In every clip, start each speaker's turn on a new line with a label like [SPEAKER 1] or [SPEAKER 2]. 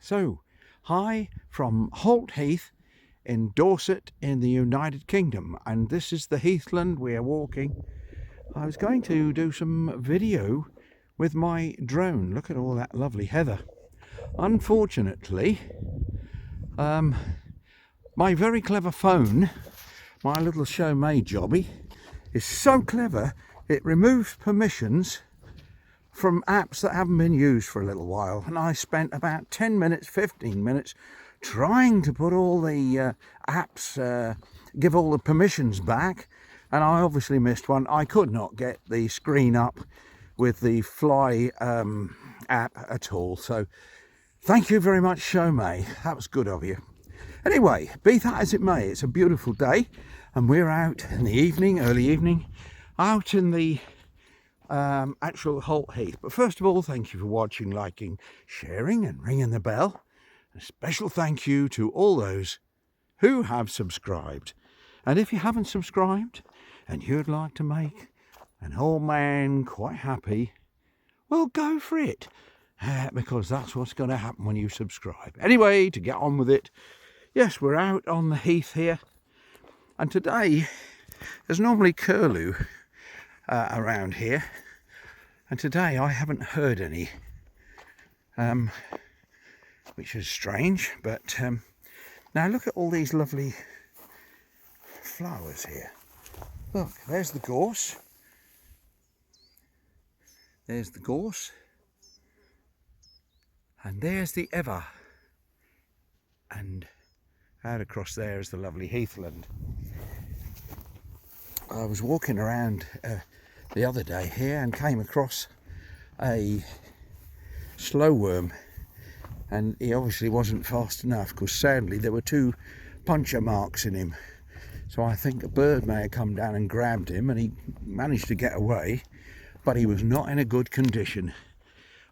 [SPEAKER 1] So, hi from Holt Heath in Dorset in the United Kingdom, and this is the heathland we are walking. I was going to do some video with my drone. Look at all that lovely heather. Unfortunately, my very clever phone, my little show made jobby, is so clever it removes permissions from apps that haven't been used for a little while, and I spent about 10 minutes, 15 minutes trying to put all the apps, give all the permissions back, and I obviously missed one. I could not get the screen up with the Fly app at all, so thank you very much, Show May. That was good of you. Anyway, be that as it may, it's a beautiful day and we're out in the evening, early evening, out in the actual Holt Heath. But first of all, thank you for watching, liking, sharing and ringing the bell. A special thank you to all those who have subscribed. And if you haven't subscribed and you'd like to make an old man quite happy, well, go for it, because that's what's going to happen when you subscribe. Anyway, to get on with it, yes, we're out on the heath here, and today there's normally curlew around here, and today I haven't heard any, which is strange. But now look at all these lovely flowers here. Look, there's the gorse. There's the gorse, and there's the ever, and out across there is the lovely heathland. I was walking around the other day here and came across a slow worm, and he obviously wasn't fast enough because sadly there were 2 puncture marks in him. So I think a bird may have come down and grabbed him, and he managed to get away, but he was not in a good condition.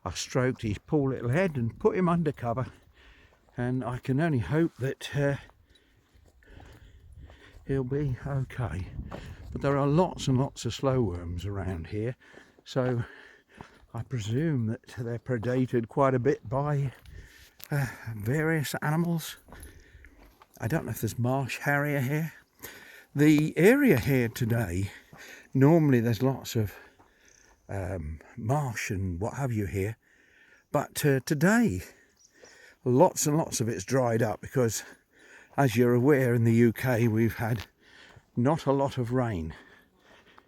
[SPEAKER 1] I stroked his poor little head and put him under cover, and I can only hope that he'll be okay. But there are lots and lots of slow worms around here, so I presume that they're predated quite a bit by various animals. I don't know if there's marsh harrier here. The area here today, normally there's lots of marsh and what have you here, but today lots and lots of it's dried up because, as you're aware, in the UK we've had not a lot of rain.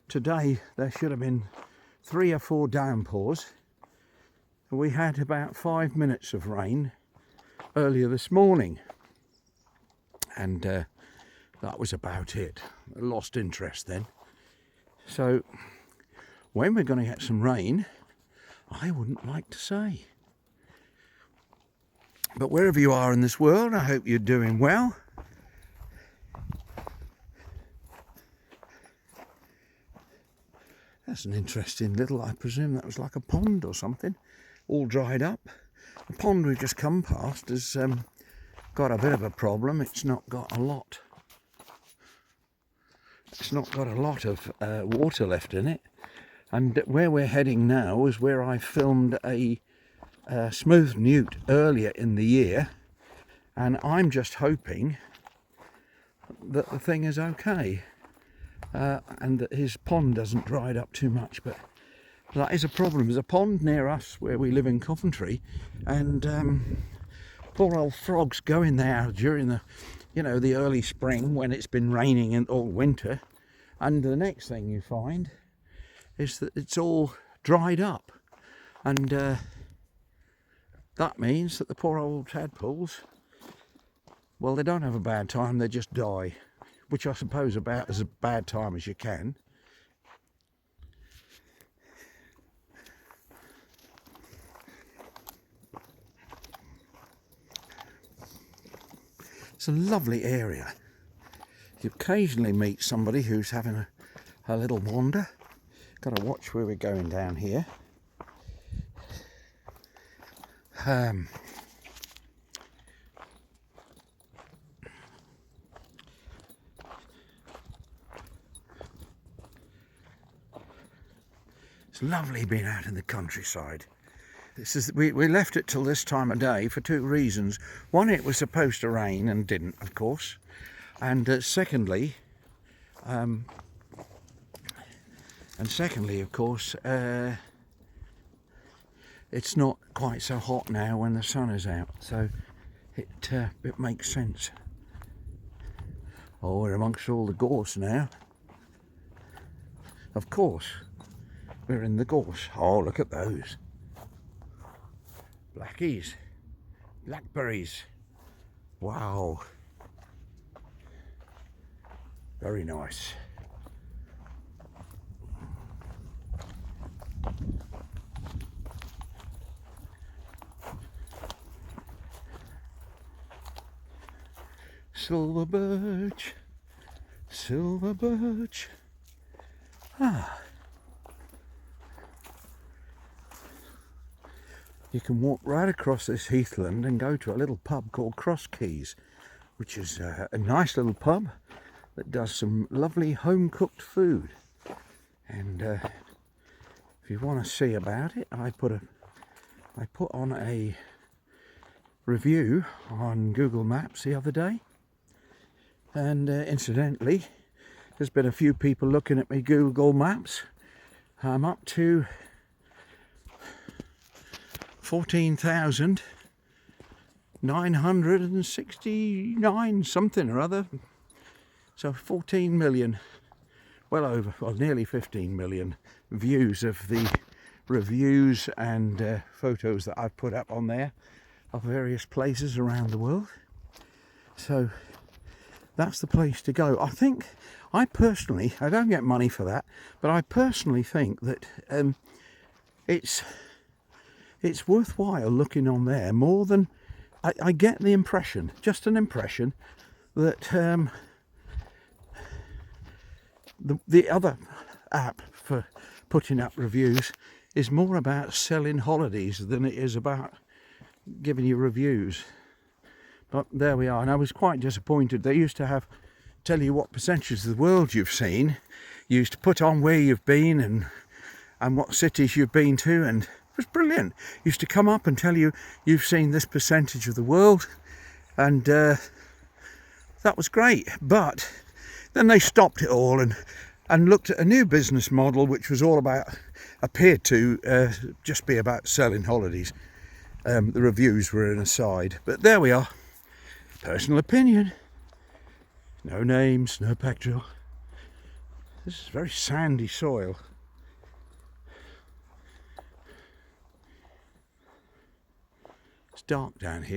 [SPEAKER 1] Today there should have been 3 or 4 downpours. We had about 5 minutes of rain earlier this morning, and that was about it. I lost interest then. So when we're going to get some rain, I wouldn't like to say. But wherever you are in this world, I hope you're doing well. That's an interesting little, I presume that was like a pond or something, all dried up. The pond we've just come past has got a bit of a problem. It's not got a lot. It's not got a lot of water left in it. And where we're heading now is where I filmed a smooth newt earlier in the year, and I'm just hoping that the thing is okay, and that his pond doesn't dry up too much. But that is a problem. There's a pond near us where we live in Coventry, and poor old frogs go in there during the, the early spring when it's been raining all winter, and the next thing you find is that it's all dried up, and that means that the poor old tadpoles, well, they don't have a bad time, they just die, which I suppose about as a bad time as you can. It's a lovely area. You occasionally meet somebody who's having a little wander. Got to watch where we're going down here. It's lovely being out in the countryside. we left it till this time of day for two reasons. One, it was supposed to rain and didn't, of course. And secondly, of course, it's not quite so hot now when the sun is out, so it makes sense. Oh, we're amongst all the gorse now. Of course, we're in the gorse. Oh, look at those. Blackies, blackberries. Wow. Very nice. Silver birch, silver birch. Ah. You can walk right across this heathland and go to a little pub called Cross Keys, which is a nice little pub that does some lovely home-cooked food. And if you want to see about it, I put on a review on Google Maps the other day. And incidentally, there's been a few people looking at my Google Maps. I'm up to 14,969 something or other. So 14 million, well, nearly 15 million views of the reviews and photos that I've put up on there of various places around the world. So that's the place to go. I don't get money for that, but I personally think that it's worthwhile looking on there more than I get the impression, just an impression, that the other app for putting up reviews is more about selling holidays than it is about giving you reviews. But there we are, and I was quite disappointed. They used to tell you what percentages of the world you've seen. You used to put on where you've been and what cities you've been to, and it was brilliant. Used to come up and tell you you've seen this percentage of the world, and that was great. But then they stopped it all and looked at a new business model, which was all appeared to just be about selling holidays. The reviews were an aside, but there we are. Personal opinion. No names, no backdrop. This is very sandy soil. It's dark down here.